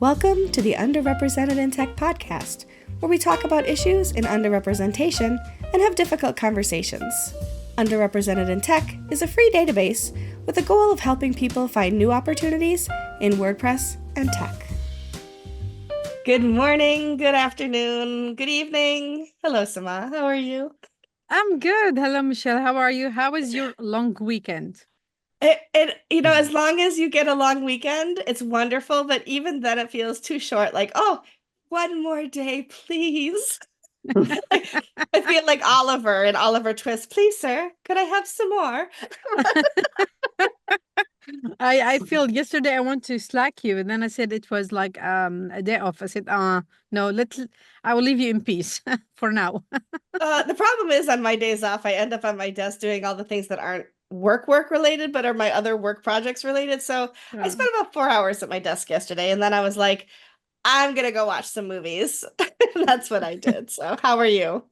Welcome to the Underrepresented in Tech podcast, where we talk about issues in underrepresentation and have difficult conversations. Underrepresented in Tech is a free database with the goal of helping people find new opportunities in WordPress and tech. Good morning, good afternoon, good evening. Hello, Samah. How are you? I'm good. Hello, Michelle. How are you? How was your long weekend? As long as you get a long weekend, it's wonderful. But even then, it feels too short. Like, oh, one more day, please. I feel like Oliver and Oliver Twist. Please, sir, could I have some more? I feel yesterday I want to slack you, and then I said it was like a day off. I said, no, I will leave you in peace for now. The problem is on my days off, I end up on my desk doing all the things that aren't work related, but are my other work projects related. So I Yeah. spent about 4 hours at my desk yesterday, and then I was like, I'm gonna go watch some movies. That's what I did. So how are you?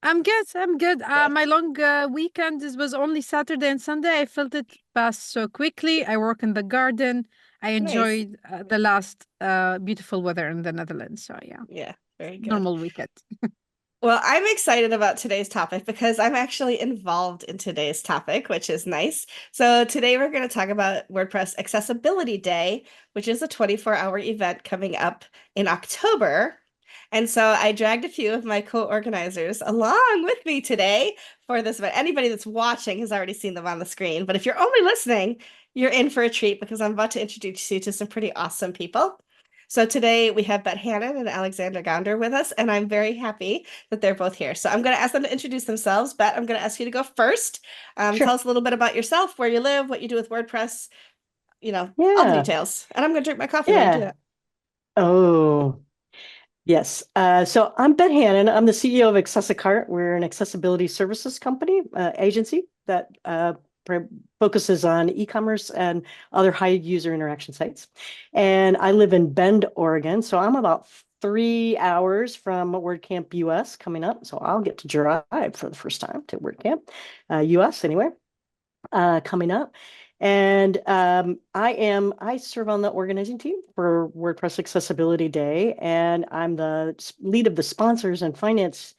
I'm good. I'm good. Good. My long weekend was only Saturday and Sunday. I felt it pass so quickly. I work in the garden. I Nice. enjoyed the last beautiful weather in the Netherlands. So yeah, Yeah, very good. normal weekend. Well, I'm excited about today's topic because I'm actually involved in today's topic, which is nice. So today we're going to talk about WordPress Accessibility Day, which is a 24-hour event coming up in October. And so I dragged a few of my co-organizers along with me today for this event. Anybody that's watching has already seen them on the screen, but if you're only listening, you're in for a treat because I'm about to introduce you to some pretty awesome people. So today we have Hannon and Alexander Gonder with us, and I'm very happy that they're both here. So I'm going to ask them to introduce themselves. Bet, I'm going to ask you to go first. Tell Sure. us a little bit about yourself, where you live, what you do with WordPress, all the Yeah. details. And I'm going to drink my coffee while you do Yeah. that. Oh, yes. So I'm Ben Hannon. I'm the CEO of Accessicart. We're an accessibility services company, agency that focuses on e-commerce and other high user interaction sites. And I live in Bend, Oregon. So I'm about 3 hours from WordCamp US coming up. So I'll get to drive for the first time to WordCamp US anyway. Coming up. And I serve on the organizing team for WordPress Accessibility Day, and I'm the lead of the sponsors and finance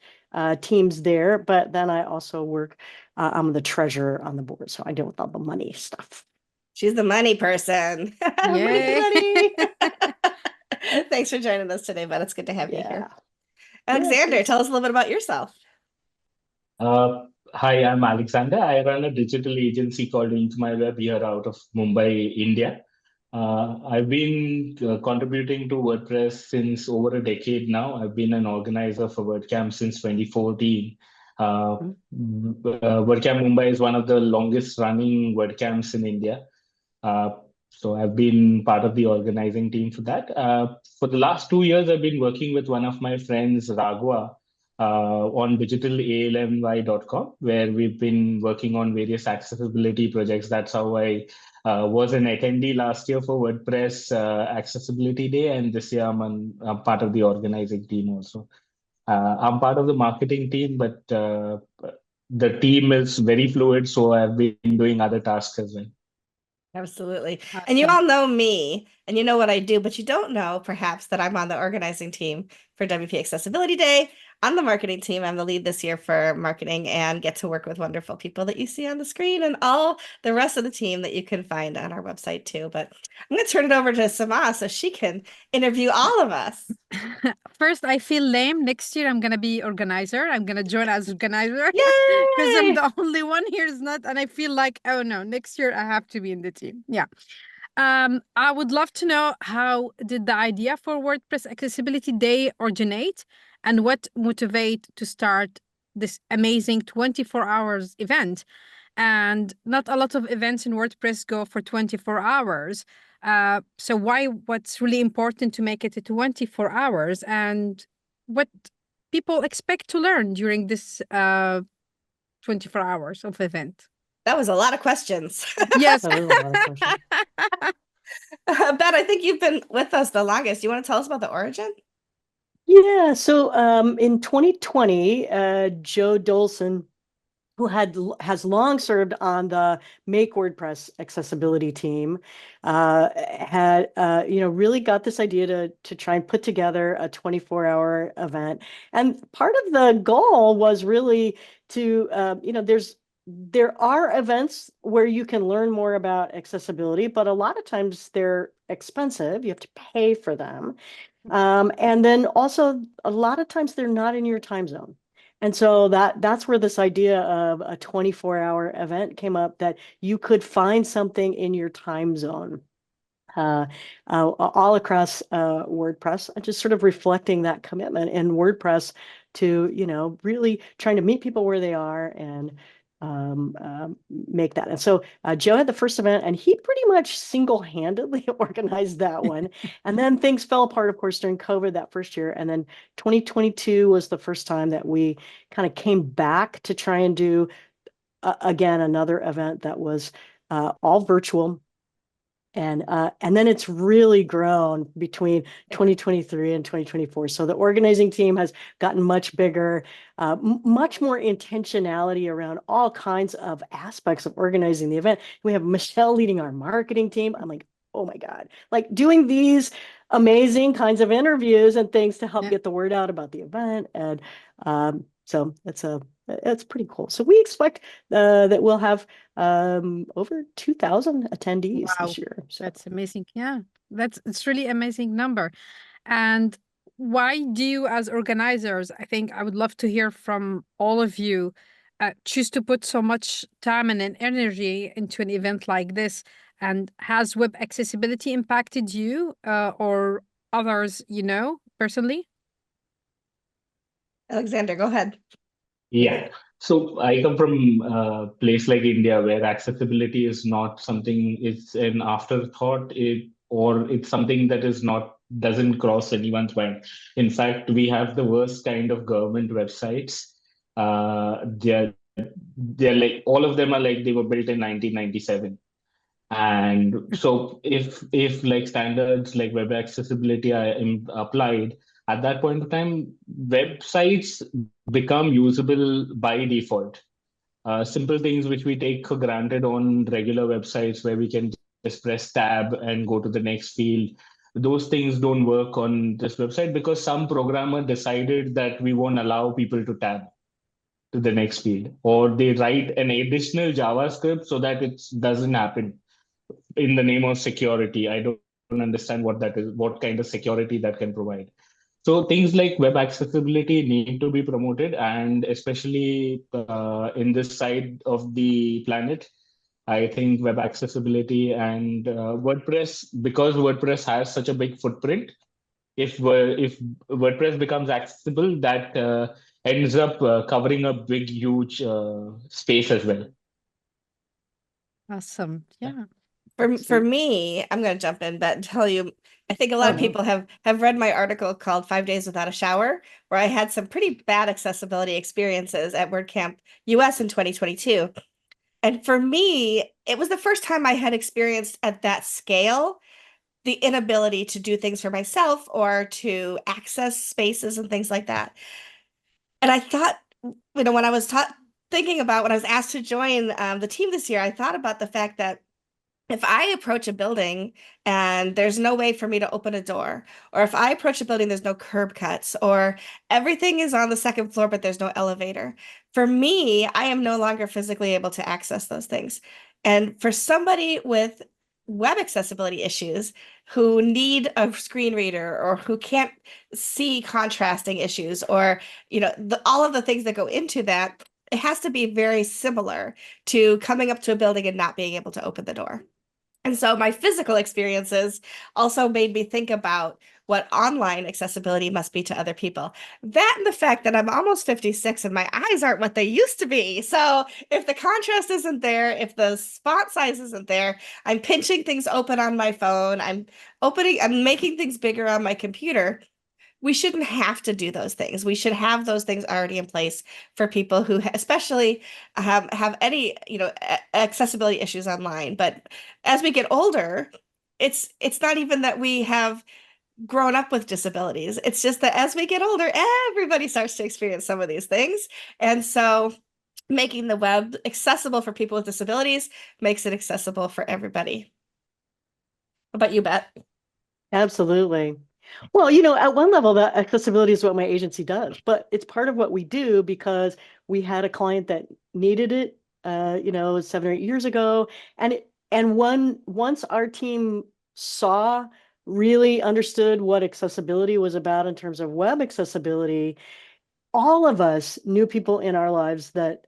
teams there. But then I also work, I'm the treasurer on the board, so I deal with all the money stuff. She's the money person. Money, Yay. money. Thanks for joining us today, but it's good to have you here. Alexander, thanks. tell us a little bit about yourself. Hi, I'm Alexander. I run a digital agency called Ink My Web here out of Mumbai, India. I've been contributing to WordPress since over a decade now. I've been an organizer for WordCamp since 2014. WordCamp Mumbai is one of the longest running WordCamps in India. So I've been part of the organizing team for that. For the last 2 years, I've been working with one of my friends, Ragwa, on digitalalmy.com, where we've been working on various accessibility projects. That's how I was an attendee last year for WordPress Accessibility Day, and this year I'm part of the organizing team also. I'm part of the marketing team, but the team is very fluid, so I've been doing other tasks as well. Absolutely. And you Awesome. all know me and you know what I do, but you don't know perhaps that I'm on the organizing team for WP Accessibility Day. On the marketing team, I'm the lead this year for marketing and get to work with wonderful people that you see on the screen and all the rest of the team that you can find on our website too. But I'm going to turn it over to Samah so she can interview all of us. First, I feel lame. Next year, I'm gonna be organizer. I'm gonna join as organizer because I'm Yay! the only one here is not, and I feel like, oh no, next year I have to be in the team. Yeah. I would love to know how did the idea for WordPress Accessibility Day originate, and what motivate to start this amazing 24 hours event? And not a lot of events in WordPress go for 24 hours. So what's really important to make it a 24 hours, and what people expect to learn during this 24 hours of event? That was a lot of questions. Yes. That is a lot of questions. Bet, I think you've been with us the longest. You want to tell us about the origin? Yeah, so in 2020, Joe Dolson who has long served on the Make WordPress accessibility team, had really got this idea to try and put together a 24-hour event. And part of the goal was really to there are events where you can learn more about accessibility, but a lot of times they're expensive. You have to pay for them. And then also a lot of times they're not in your time zone. And so that's where this idea of a 24-hour event came up, that you could find something in your time zone all across WordPress, just sort of reflecting that commitment in WordPress to, really trying to meet people where they are and make that. And so Joe had the first event, and he pretty much single-handedly organized that one. And then things fell apart, of course, during COVID that first year. And then 2022 was the first time that we kind of came back to try and do, again, another event that was all virtual. And then it's really grown between 2023 and 2024. So the organizing team has gotten much bigger, much more intentionality around all kinds of aspects of organizing the event. We have Michelle leading our marketing team. I'm like, oh my God, like doing these amazing kinds of interviews and things to help get the word out about the event. And so it's pretty cool. So we expect that we'll have over 2,000 attendees this year. So that's amazing. Yeah, it's really amazing number. And why do you, as organizers, I think I would love to hear from all of you, choose to put so much time and energy into an event like this? And has web accessibility impacted you or others, personally? Alexander, go ahead. Yeah. So I come from a place like India where accessibility is not something, it's an afterthought, or it's something that doesn't cross anyone's mind. In fact, we have the worst kind of government websites. They're like, all of them are like they were built in 1997. And so if like standards like web accessibility are applied, at that point of time, websites become usable by default. Simple things which we take for granted on regular websites where we can just press tab and go to the next field. Those things don't work on this website because some programmer decided that we won't allow people to tab to the next field, or they write an additional JavaScript so that it doesn't happen in the name of security. I don't understand what that is, what kind of security that can provide. So things like web accessibility need to be promoted, and especially in this side of the planet, I think web accessibility and WordPress, because WordPress has such a big footprint, if WordPress becomes accessible, that ends up covering a big, huge space as well. Awesome. Yeah. For me, I'm going to jump in, but tell you, I think a lot of people have read my article called 5 Days Without a Shower, where I had some pretty bad accessibility experiences at WordCamp US in 2022. And for me, it was the first time I had experienced at that scale the inability to do things for myself or to access spaces and things like that. And I thought, when I was thinking about when I was asked to join the team this year, I thought about the fact that if I approach a building and there's no way for me to open a door, or if I approach a building, there's no curb cuts, or everything is on the second floor, but there's no elevator, for me, I am no longer physically able to access those things. And for somebody with web accessibility issues who need a screen reader or who can't see contrasting issues, or, all of the things that go into that, it has to be very similar to coming up to a building and not being able to open the door. And so my physical experiences also made me think about what online accessibility must be to other people. That and the fact that I'm almost 56 and my eyes aren't what they used to be. So if the contrast isn't there, if the font size isn't there, I'm pinching things open on my phone, I'm making things bigger on my computer. We shouldn't have to do those things. We should have those things already in place for people who especially have any, accessibility issues online. But as we get older, it's not even that we have grown up with disabilities. It's just that as we get older, everybody starts to experience some of these things. And so making the web accessible for people with disabilities makes it accessible for everybody. What about you, Bet? Absolutely. Well, you know, at one level, that accessibility is what my agency does, but it's part of what we do because we had a client that needed it, you know, 7 or 8 years ago. Once our team saw, really understood what accessibility was about in terms of web accessibility, all of us knew people in our lives that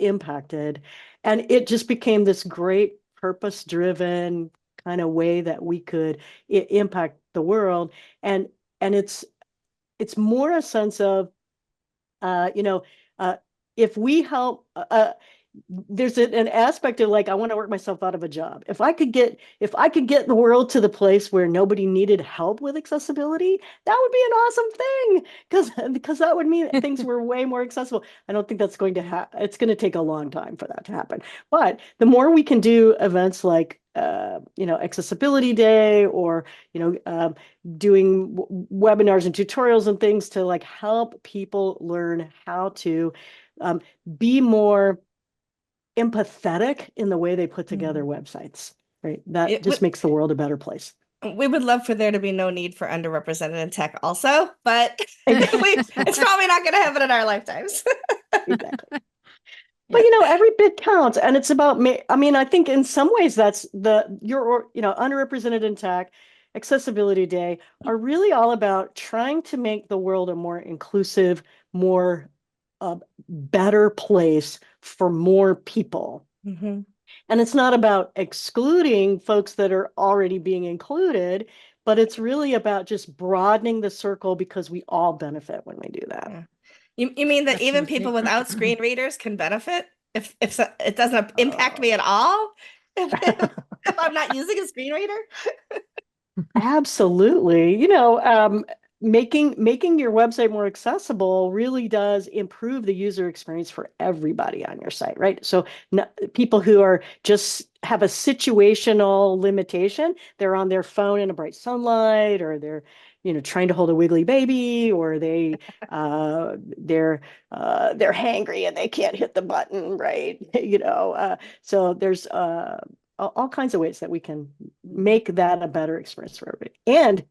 impacted. And it just became this great purpose-driven kind of way that we could impact the world. And it's more a sense of you know, if we help, there's an aspect of like, I want to work myself out of a job. If I could get the world to the place where nobody needed help with accessibility, that would be an awesome thing, because that would mean things were way more accessible. I don't think that's going to happen. It's going to take a long time for that to happen. But the more we can do events like you know, Accessibility Day, or you know, doing webinars and tutorials and things to like help people learn how to be more empathetic in the way they put together websites, right? That just makes the world a better place. We would love for there to be no need for underrepresented in tech also, but it's probably not going to happen in our lifetimes. Exactly. But you know, every bit counts, and it's about me. I mean, I think in some ways that's your you know, underrepresented in tech, Accessibility Day are really all about trying to make the world a more inclusive, more better place for more people. Mm-hmm. And it's not about excluding folks that are already being included, but it's really about just broadening the circle because we all benefit when we do that. Yeah. You mean that even Absolutely. people without screen readers can benefit if it doesn't impact me at all if I'm not using a screen reader? Absolutely. You know, making your website more accessible really does improve the user experience for everybody on your site, right? So people who are just have a situational limitation, they're on their phone in a bright sunlight, or they're, you know, trying to hold a wiggly baby, or they're hangry and they can't hit the button, right? You know, so there's all kinds of ways that we can make that a better experience for everybody. And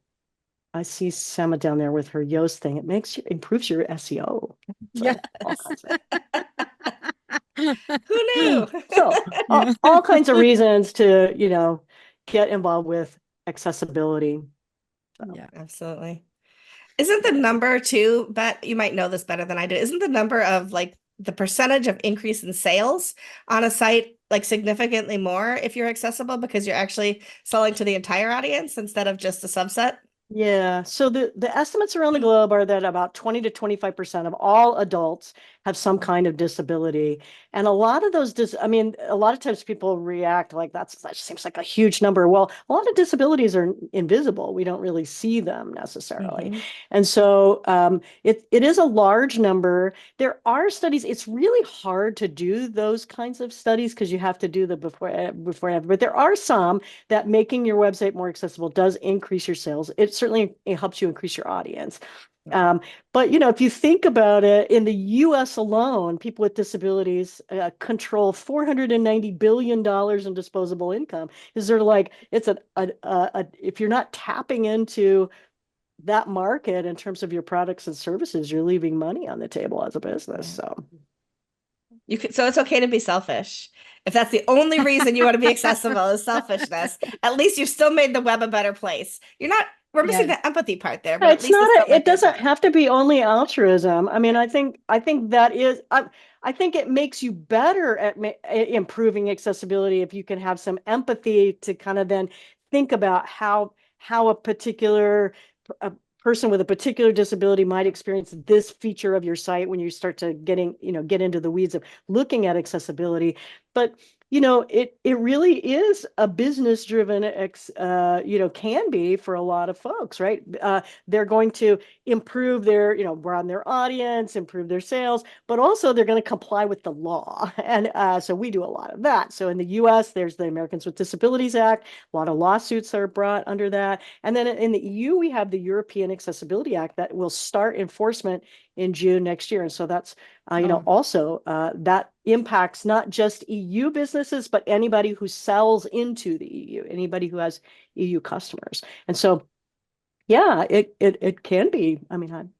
I see Samah down there with her Yoast thing. It improves your SEO. So, Yeah. all kinds of, Who knew? so all kinds of reasons to, you know, get involved with accessibility. So, Yeah. Absolutely. Isn't the number too, Bet, you might know this better than I do, isn't the number of like the percentage of increase in sales on a site like significantly more if you're accessible because you're actually selling to the entire audience instead of just a subset? yeah. So the estimates around the globe are that about 20 to 25% of all adults have some kind of disability. And a lot of those, I mean, a lot of times people react like that seems like a huge number. Well, a lot of disabilities are invisible. We don't really see them necessarily. Mm-hmm. And so it is a large number. There are studies. It's really hard to do those kinds of studies because you have to do the before and after. But there are some that making your website more accessible does increase your sales. It helps you increase your audience. But you know, if you think about it, in the U.S. alone, people with disabilities control $490 billion in disposable income. Is there like it's if you're not tapping into that market in terms of your products and services, you're leaving money on the table as a business. So So it's okay to be selfish. If that's the only reason you want to be accessible is selfishness, at least you've still made the web a better place. We're missing the empathy part there, but at least it doesn't have to be only altruism. I mean, I think that is, I think it makes you better at improving accessibility if you can have some empathy to kind of then think about how a particular person with a particular disability might experience this feature of your site when you start to get into the weeds of looking at accessibility. But you know, it really is a business driven, you know, can be for a lot of folks, right? They're going to improve their, you know, broaden their audience, improve their sales, but also they're going to comply with the law. And so we do a lot of that. So in the US, there's the Americans with Disabilities Act. A lot of lawsuits are brought under that. And then in the EU, we have the European Accessibility Act that will start enforcement in June next year. And so that's, Oh. also that impacts not just EU businesses, but anybody who sells into the EU, anybody who has EU customers. And so, yeah, it can be. I mean,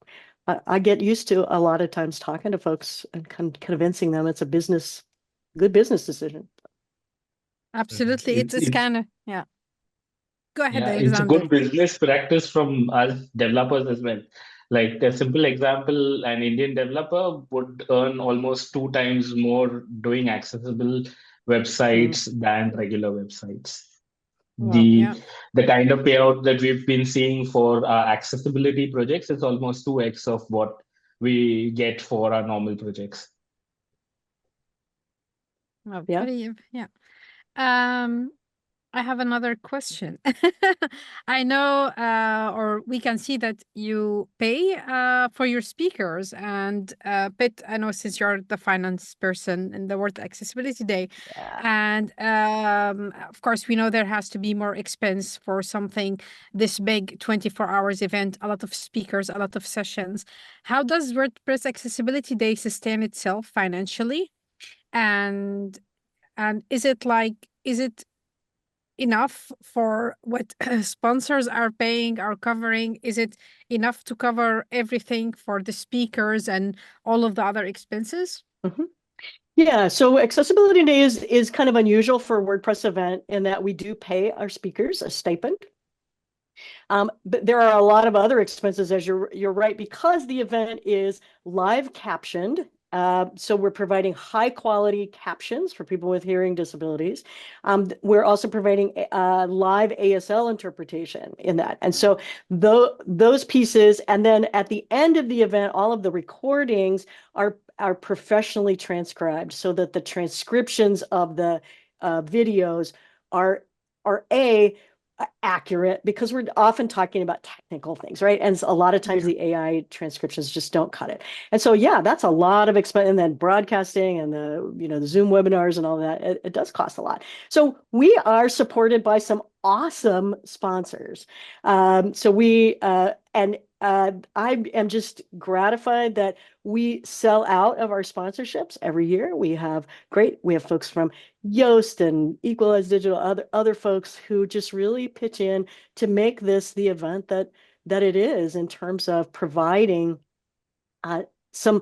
I get used to a lot of times talking to folks and convincing them it's a good business decision. Absolutely. It's It's kind of, yeah. Go ahead, Yeah, it's a Alexander. good business practice from us developers as well. Like a simple example, an Indian developer would earn almost 2 times more doing accessible websites than regular websites. Wow. Yeah. The kind of payout that we've been seeing for our accessibility projects is almost 2x of what we get for our normal projects. Well, Yeah. yeah. I have another question. I know, or we can see that you pay for your speakers, and Pitt, I know since you're the finance person in the World Accessibility Day, Yeah. and of course we know there has to be more expense for something this big, 24 hours event, a lot of speakers, a lot of sessions. How does WordPress Accessibility Day sustain itself financially? And is it enough for what sponsors are paying, are covering? Is it enough to cover everything for the speakers and all of the other expenses? Mhm. Yeah, so Accessibility Day is kind of unusual for a WordPress event in that we do pay our speakers a stipend. But there are a lot of other expenses, as you're right, because the event is live captioned. So we're providing high quality captions for people with hearing disabilities. We're also providing live ASL interpretation in that. And so those pieces, and then at the end of the event, all of the recordings are professionally transcribed so that the transcriptions of the videos are accurate, because we're often talking about technical things, right? And a lot of times the AI transcriptions just don't cut it. And so, yeah, that's a lot of expense. And then broadcasting and the Zoom webinars and all that, it does cost a lot. So we are supported by some awesome sponsors. So I am just gratified that we sell out of our sponsorships every year. We have folks from Yoast and Equalize Digital, other folks who just really pitch in to make this the event that it is, in terms of providing some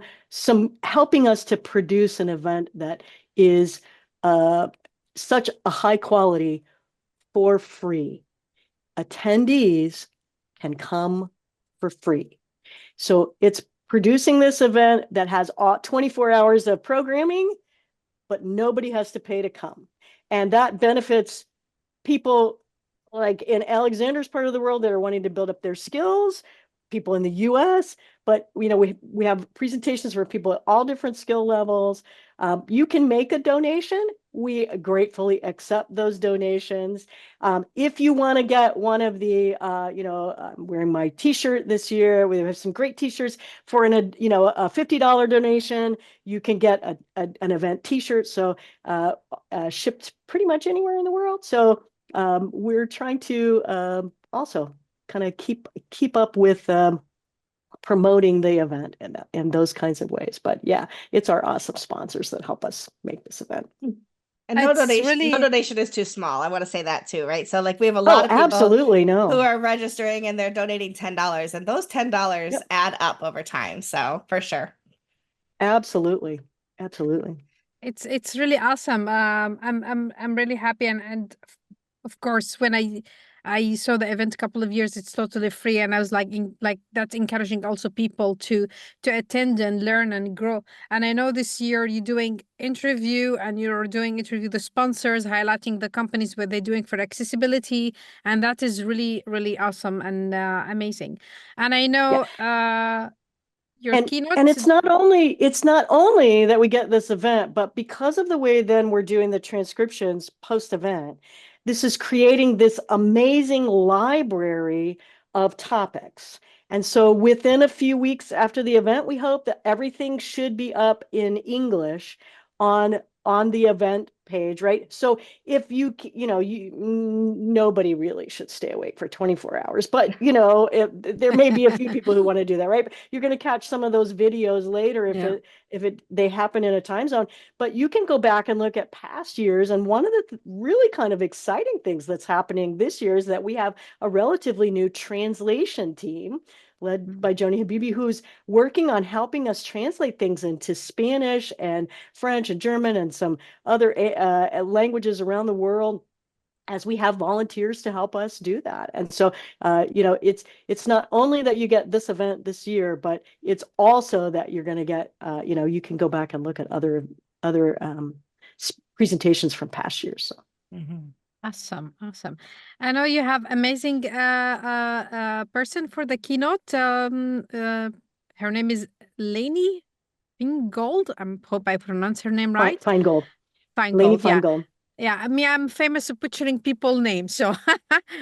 helping us to produce an event that is such a high quality for free. Attendees can come for free. So it's producing this event that has 24 hours of programming, but nobody has to pay to come. And that benefits people like in Alexander's part of the world that are wanting to build up their skills, people in the US, but we have presentations for people at all different skill levels. You can make a donation. We gratefully accept those donations. If you want to get one of the, I'm wearing my t-shirt this year. We have some great t-shirts for a $50 donation. You can get an event t-shirt. So shipped pretty much anywhere in the world. So we're trying to also kind of keep up with promoting the event in those kinds of ways. But yeah, it's our awesome sponsors that help us make this event. And no It's donation is too small. I want to say that too, right? So like we have a lot of people absolutely no. who are registering and they're donating $10, and those $10 Yep. add up over time. So for sure. Absolutely. It's really awesome. I'm really happy, and of course when I saw the event a couple of years, it's totally free, and I was like that's encouraging also people to attend and learn and grow. And I know this year you're doing interview the sponsors, highlighting the companies what they're doing for accessibility, and that is really, really awesome and amazing. And I know your keynote. And it's not only that we get this event, but because of the way then we're doing the transcriptions post-event, this is creating this amazing library of topics. And so within a few weeks after the event, we hope that everything should be up in English on the event page, right? So if nobody really should stay awake for 24 hours, but there may be a few people who want to do that, right? But you're going to catch some of those videos later if they happen in a time zone. But you can go back and look at past years, and one of the really kind of exciting things that's happening this year is that we have a relatively new translation team led by Joni Habibi, who's working on helping us translate things into Spanish and French and German and some other languages around the world, as we have volunteers to help us do that. And so, it's not only that you get this event this year, but it's also that you're going to get, you can go back and look at other presentations from past years. So. Mm-hmm. Awesome. I know you have amazing person for the keynote. Her name is Lainey Feingold. I hope I pronounce her name right. Feingold. Lainey Lainey Feingold. Yeah, I mean, I'm famous at butchering people's names, so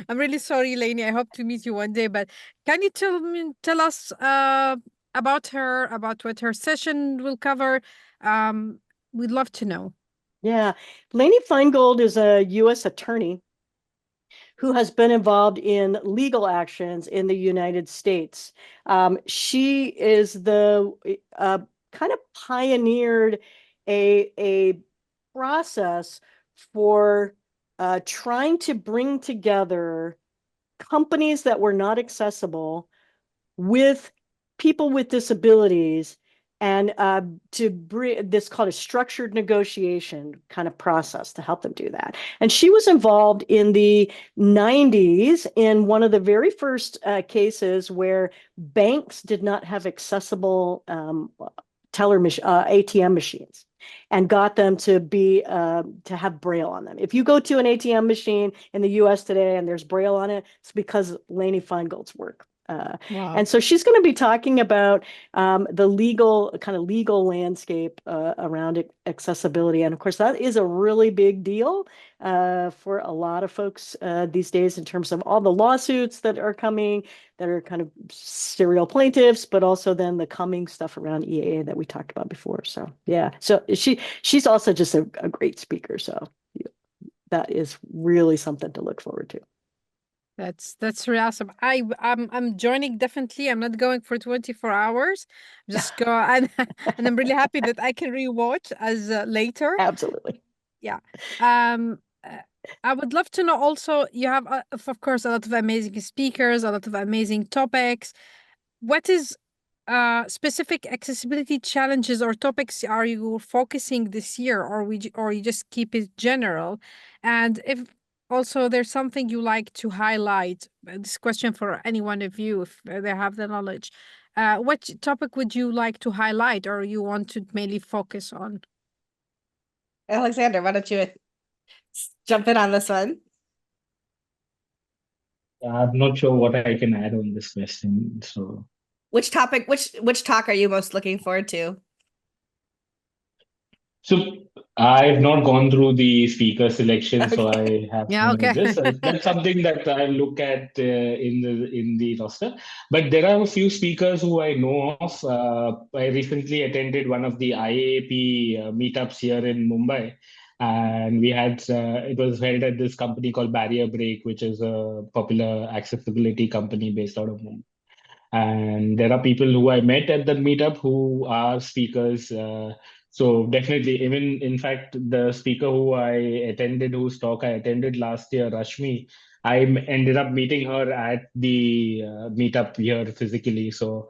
I'm really sorry, Lainey. I hope to meet you one day. But can you tell us about her, about what her session will cover? We'd love to know. Yeah, Lainey Feingold is a U.S. attorney who has been involved in legal actions in the United States. She is the kind of pioneered a process for trying to bring together companies that were not accessible with people with disabilities, and to bring this called a structured negotiation kind of process to help them do that. And she was involved in the 90s in one of the very first cases where banks did not have accessible ATM machines, and got them to have Braille on them. If you go to an ATM machine in the US today and there's Braille on it, it's because Lainey Feingold's work. Wow. And so she's going to be talking about the legal landscape around accessibility. And of course, that is a really big deal for a lot of folks these days in terms of all the lawsuits that are coming, that are kind of serial plaintiffs, but also then the coming stuff around EAA that we talked about before. So yeah, so she's also just a great speaker. So that is really something to look forward to. That's really awesome. I'm joining definitely. I'm not going for 24 hours. Just go and I'm really happy that I can rewatch as later. Absolutely. Yeah. I would love to know also, you have of course a lot of amazing speakers, a lot of amazing topics. What is specific accessibility challenges or topics are you focusing this year, or you just keep it general? And if also there's something you like to highlight, this question for any one of you, if they have the knowledge, what topic would you like to highlight or you want to mainly focus on? Alexander, why don't you jump in on this one? I'm not sure what I can add on this question. So, which talk are you most looking forward to? So I've not gone through the speaker selection, Okay. so I have Yeah, okay. this. That's something that I look at in the roster. But there are a few speakers who I know of. I recently attended one of the IAP meetups here in Mumbai, and we had it was held at this company called Barrier Break, which is a popular accessibility company based out of Mumbai. And there are people who I met at the meetup who are speakers. So definitely, even in fact, the speaker who I attended, whose talk I attended last year, Rashmi, ended up meeting her at the meetup here physically. So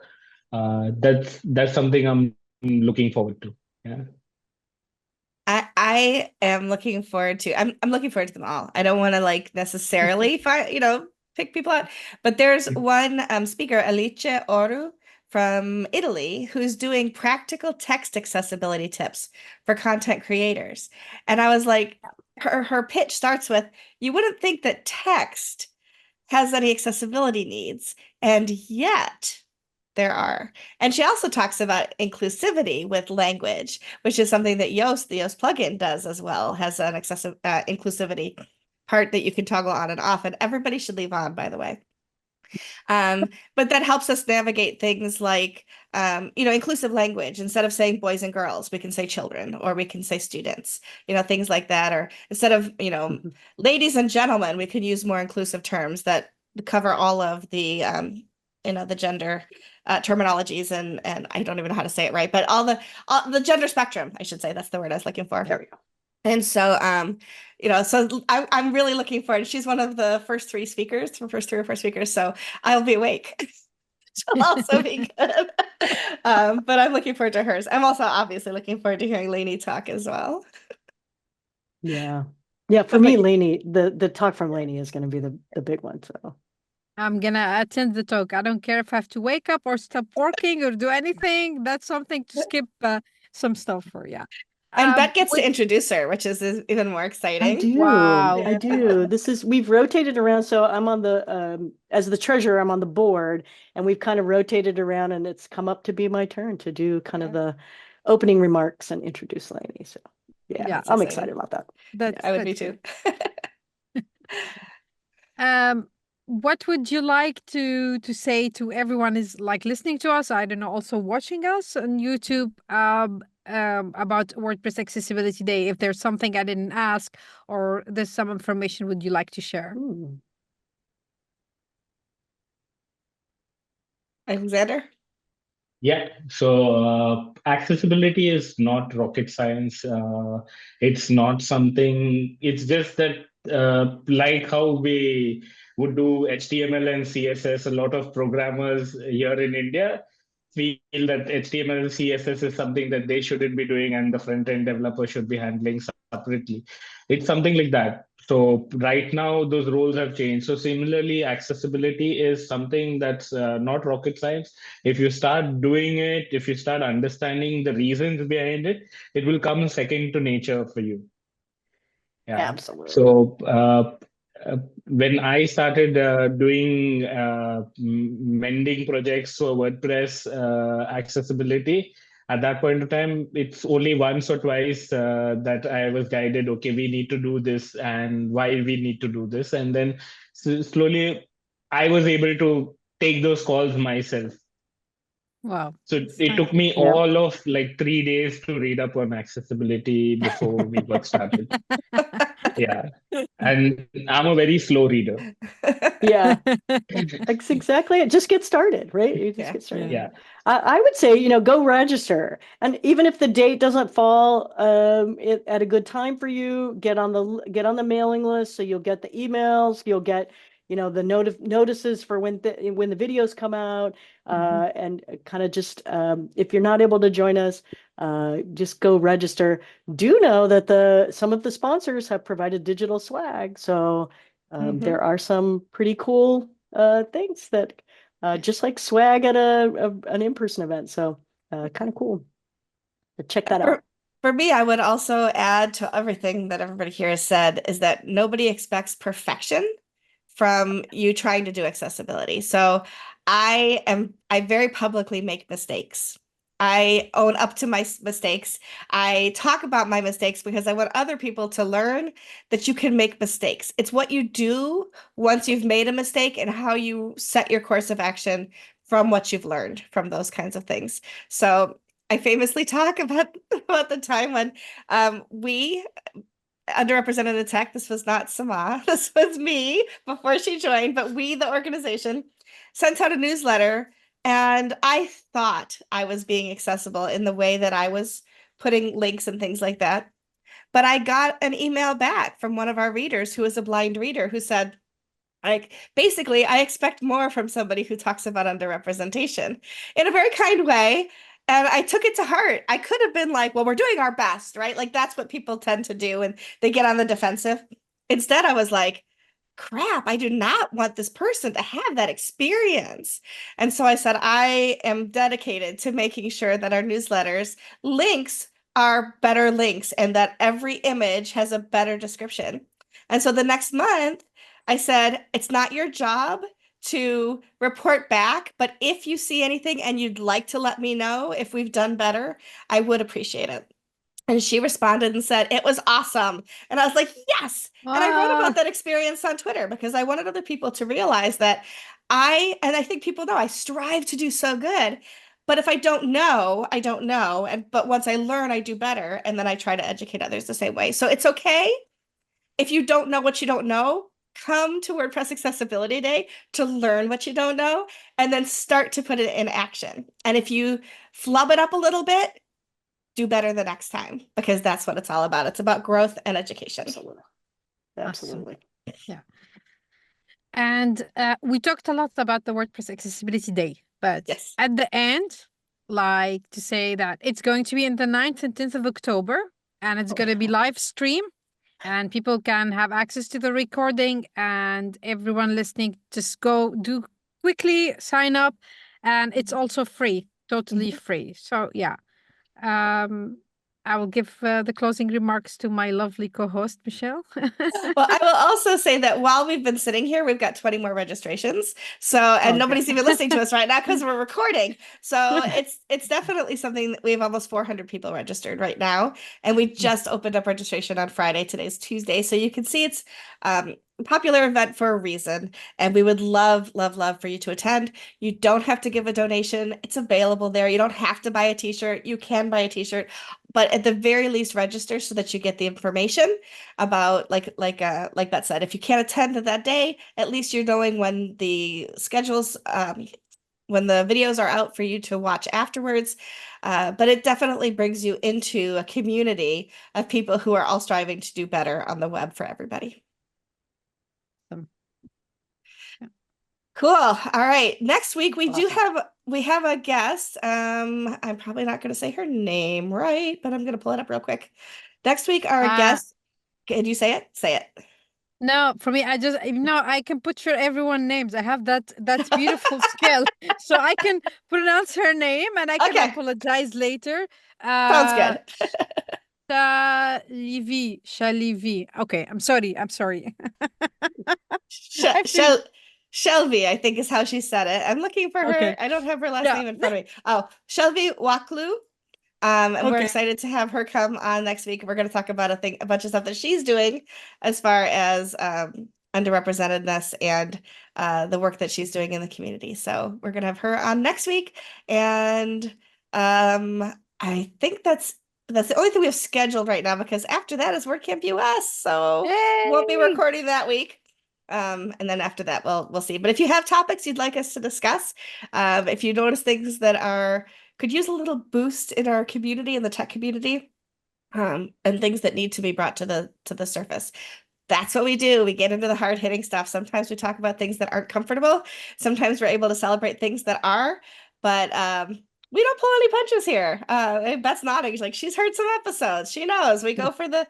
that's something I'm looking forward to. Yeah. I am looking forward to. I'm looking forward to them all. I don't want to necessarily pick people out, but there's one speaker, Alice Oru from Italy, who's doing practical text accessibility tips for content creators. And I was like, her pitch starts with, you wouldn't think that text has any accessibility needs, and yet there are. And she also talks about inclusivity with language, which is something that the Yoast plugin does as well, has an inclusivity part that you can toggle on and off, and everybody should leave on, by the way. But that helps us navigate things like, inclusive language. Instead of saying boys and girls, we can say children, or we can say students, things like that. Or instead of, ladies and gentlemen, we could use more inclusive terms that cover all of the, the gender terminologies, and I don't even know how to say it right, but all the gender spectrum, I should say, that's the word I was looking for. There we go. And so, so I'm really looking forward. She's one of the first three or four speakers. So I'll be awake. She'll also be good. But I'm looking forward to hers. I'm also obviously looking forward to hearing Lainey talk as well. Yeah. Yeah. For me, Lainey, the talk from Lainey is going to be the big one. So I'm gonna attend the talk. I don't care if I have to wake up or stop working or do anything. That's something to skip some stuff for. Yeah. And Bet gets to introduce her, which is even more exciting. I do. Wow. I do. We've rotated around. So I'm on the, as the treasurer, I'm on the board, and we've kind of rotated around, and it's come up to be my turn to do kind of the opening remarks and introduce Lainey. So yeah, I'm excited about that. I would be too. What would you like to say to everyone is like listening to us? I don't know, also watching us on YouTube about WordPress Accessibility Day. If there's something I didn't ask or there's some information would you like to share? Alexander? Yeah, so accessibility is not rocket science. It's not something, it's just that like how we would do HTML and CSS, a lot of programmers here in India feel that HTML and CSS is something that they shouldn't be doing and the front-end developer should be handling separately. It's something like that. So right now, those roles have changed. So similarly, accessibility is something that's not rocket science. If you start doing it, if you start understanding the reasons behind it, it will come second to nature for you. Yeah. Absolutely. So when I started doing mending projects for WordPress accessibility, at that point of time, it's only once or twice that I was guided, okay, we need to do this and why we need to do this. And then slowly I was able to take those calls myself. Wow. So it took me all of like 3 days to read up on accessibility before we got started. Yeah. And I'm a very slow reader. Yeah. That's exactly it. Just get started, right? You just get started. Yeah. I would say, go register. And even if the date doesn't fall at a good time for you, get on the mailing list so you'll get the emails, you'll get the notices for when the videos come out, and kind of just if you're not able to join us, just go register. Do know that some of the sponsors have provided digital swag, so there are some pretty cool things that just like swag at an in-person event. So kind of cool. But check that out. For me, I would also add to everything that everybody here has said is that nobody expects perfection from you trying to do accessibility. So I very publicly make mistakes. I own up to my mistakes. I talk about my mistakes because I want other people to learn that you can make mistakes. It's what you do once you've made a mistake and how you set your course of action from what you've learned from those kinds of things. So I famously talk about the time when we underrepresented tech. This was not Samah. This was me before she joined, but we, the organization, sent out a newsletter, and I thought I was being accessible in the way that I was putting links and things like that. But I got an email back from one of our readers who is a blind reader who said, like, basically, I expect more from somebody who talks about underrepresentation in a very kind way. And I took it to heart. I could have been like, well, we're doing our best, right? Like, that's what people tend to do, and they get on the defensive. Instead, I was like, crap, I do not want this person to have that experience. And so I said, I am dedicated to making sure that our newsletters links are better links and that every image has a better description. And so the next month, I said, it's not your job to report back, but if you see anything and you'd like to let me know if we've done better, I would appreciate it. And she responded and said, it was awesome. And I was like, yes. And I wrote about that experience on Twitter because I wanted other people to realize that I think people know I strive to do so good. But if I don't know, I don't know. But once I learn, I do better. And then I try to educate others the same way. So it's okay if you don't know what you don't know. Come to WordPress Accessibility Day to learn what you don't know and then start to put it in action. And if you flub it up a little bit, do better the next time, because that's what it's all about. It's about growth and education. Absolutely. Yeah. And we talked a lot about the WordPress Accessibility Day, but Yes. at the end, like to say that it's going to be in the 9th and 10th of October, and it's going to be live stream, and people can have access to the recording, and everyone listening, just go do quickly sign up, and it's also free, totally free. So yeah. I will give the closing remarks to my lovely co-host, Michelle. Well, I will also say that while we've been sitting here, we've got 20 more registrations. So, and Okay. nobody's even listening to us right now because we're recording. So it's definitely something that we have almost 400 people registered right now. And we just opened up registration on Friday. Today's Tuesday. So you can see it's a popular event for a reason. And we would love, love, love for you to attend. You don't have to give a donation. It's available there. You don't have to buy a t-shirt. You can buy a t-shirt, but at the very least register so that you get the information about like Beth said, if you can't attend that day, at least you're knowing when the schedules when the videos are out for you to watch afterwards. But it definitely brings you into a community of people who are all striving to do better on the web for everybody. Cool. All right. Next week we have a guest. I'm probably not going to say her name right, but I'm going to pull it up real quick. Next week our guest. Can you say it? Say it. No, for me, I can picture everyone names. I have that beautiful skill, so I can pronounce her name and I can apologize later. Sounds good. Shalivi. Okay, I'm sorry. Shelby, I think is how she said it. I'm looking for her. I don't have her last name in front of me. Oh, Shelby Waklu. And we're excited to have her come on next week. We're going to talk about a bunch of stuff that she's doing as far as underrepresentedness and the work that she's doing in the community. So we're going to have her on next week. And I think that's the only thing we have scheduled right now, because after that is WordCamp US. So we'll be recording that week. And then after that, we'll see. But if you have topics you'd like us to discuss, if you notice things that could use a little boost in our community, in the tech community, and things that need to be brought to the surface, that's what we do. We get into the hard hitting stuff. Sometimes we talk about things that aren't comfortable. Sometimes we're able to celebrate things that are, but we don't pull any punches here. Beth's nodding. She's like, she's heard some episodes. She knows we go for the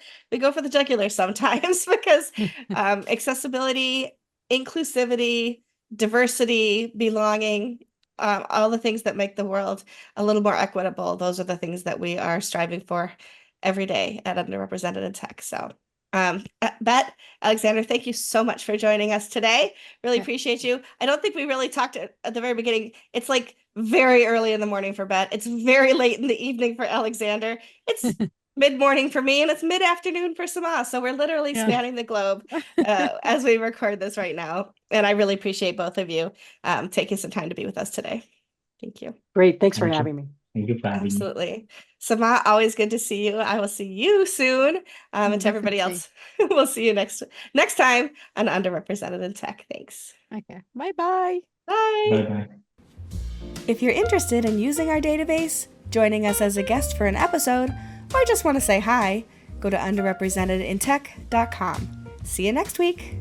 jugular sometimes because accessibility, inclusivity, diversity, belonging, all the things that make the world a little more equitable. Those are the things that we are striving for every day at Underrepresented in Tech. So Beth, Alexander, thank you so much for joining us today. Really appreciate you. I don't think we really talked at the very beginning. It's like very early in the morning for Beth. It's very late in the evening for Alexander. It's mid-morning for me, and it's mid-afternoon for Samah. So we're literally spanning the globe as we record this right now. And I really appreciate both of you taking some time to be with us today. Thank you. Great. Thanks for having me. Thank you for having me. Absolutely. Samah, always good to see you. I will see you soon. And to everybody else, we'll see you next time on Underrepresented in Tech. Thanks. Okay. Bye-bye. Bye. Bye-bye. If you're interested in using our database, joining us as a guest for an episode, or just want to say hi, go to underrepresentedintech.com. See you next week.